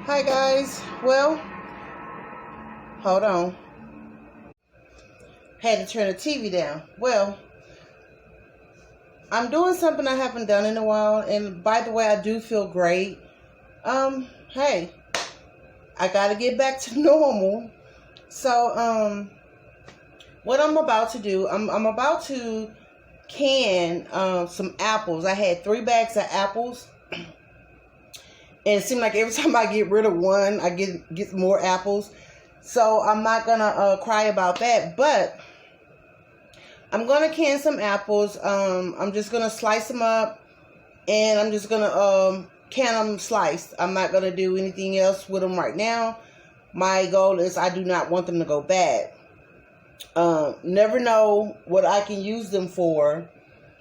Hi guys, well, hold on, had to turn the TV down. Well, I'm doing something I haven't done in a while, and by the way, I do feel great. Hey, I gotta get back to normal. So, what I'm about to do, I'm about to can some apples. I had 3 bags of apples. And it seemed like every time I get rid of one, I get more apples. So I'm not going to cry about that. But I'm going to can some apples. I'm just going to slice them up. And I'm just going to can them sliced. I'm not going to do anything else with them right now. My goal is I do not want them to go bad. Never know what I can use them for.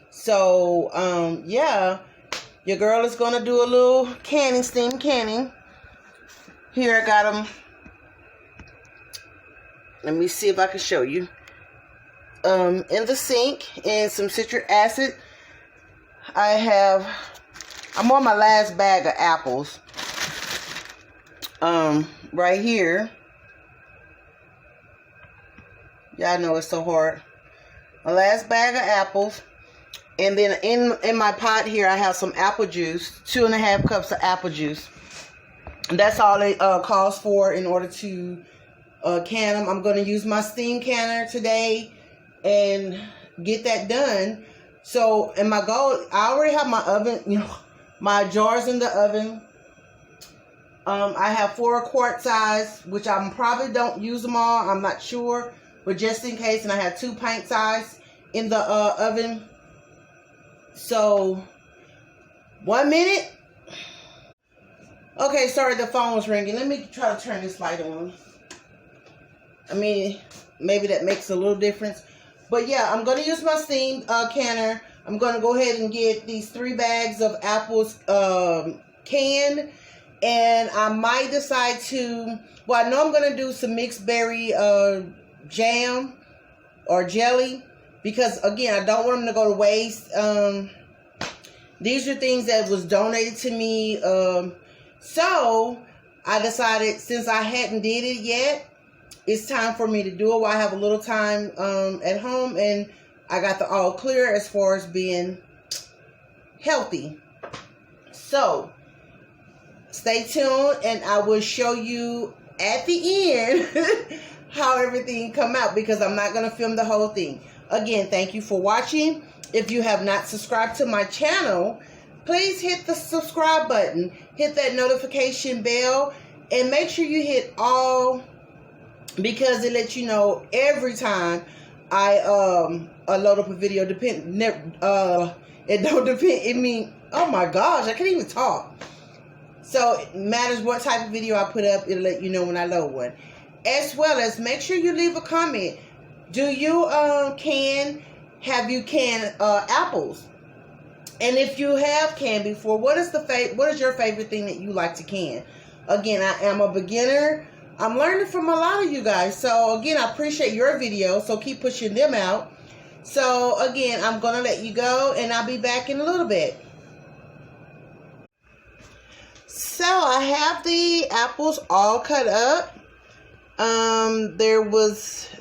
So, yeah. Your girl is going to do a little canning, steam canning. Here, I got them. Let me see if I can show you. In the sink, and some citric acid. I'm on my last bag of apples. Right here. Y'all know it's so hard. My last bag of apples. And then in my pot here, I have some apple juice, 2.5 cups of apple juice. And that's all it calls for in order to can them. I'm going to use my steam canner today and get that done. So, and my goal, I already have my oven, my jars in the oven. I have 4 quart size, which I probably don't use them all. I'm not sure, but just in case. And I have 2 pint size in the oven. So, 1 minute. Okay, sorry, the phone was ringing. Let me try to turn this light on. I mean, maybe that makes a little difference. But yeah, I'm going to use my steam canner. I'm going to go ahead and get these 3 bags of apples canned. And I might decide to, well, I know I'm going to do some mixed berry jam or jelly. Because, again, I don't want them to go to waste. These are things that was donated to me. So, I decided since I hadn't did it yet, it's time for me to do it while I have a little time at home. And I got the all clear as far as being healthy. So, stay tuned and I will show you at the end how everything come out. Because I'm not going to film the whole thing. Again, thank you for watching. If you have not subscribed to my channel, please hit the subscribe button. Hit that notification bell. And make sure you hit all, because it lets you know every time I load up a video. It don't depend. Oh my gosh, I can't even talk. So it matters what type of video I put up. It'll let you know when I load one. As well as make sure you leave a comment. Do you have you canned apples? And if you have canned before, what is your favorite thing that you like to can? Again, I am a beginner. I'm learning from a lot of you guys. So again, I appreciate your videos. So keep pushing them out. So again, I'm going to let you go and I'll be back in a little bit. So I have the apples all cut up.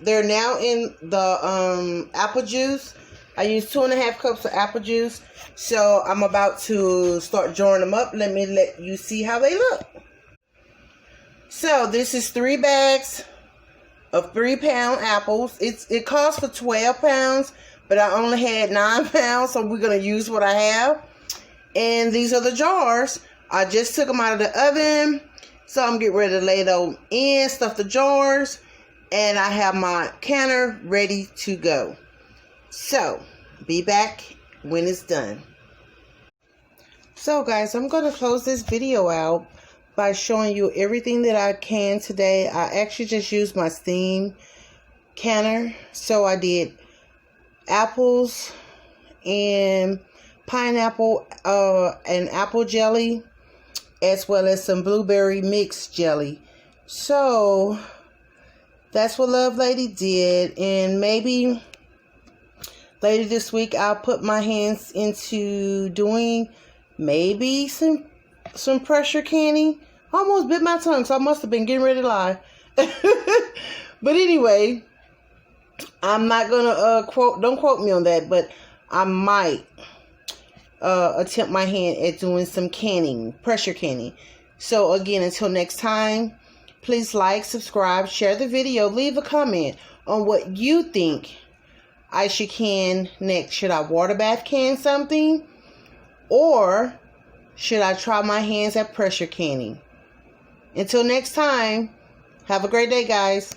They're now in the apple juice. I used 2.5 cups of apple juice. So I'm about to start jarring them up. Let me let you see how they look. So this is 3 bags of 3-pound apples. It costs for 12 pounds, but I only had 9 pounds, so we're gonna use what I have. And these are the jars. I just took them out of the oven. So I'm getting ready to lay them in, stuff the jars, and I have my canner ready to go. So, be back when it's done. So guys, I'm going to close this video out by showing you everything that I can today. I actually just used my steam canner. So I did apples and pineapple and apple jelly, as well as some blueberry mixed jelly. So that's what Love Lady did. And maybe later this week I'll put my hands into doing maybe some pressure canning. I almost bit my tongue, so I must have been getting ready to lie. But anyway, I'm not gonna don't quote me on that, but I might attempt my hand at doing some canning, pressure canning. So again, until next time, please like, subscribe, share the video, leave a comment on what you think I should can next. Should I water bath can something, or should I try my hands at pressure canning? Until next time, have a great day, guys.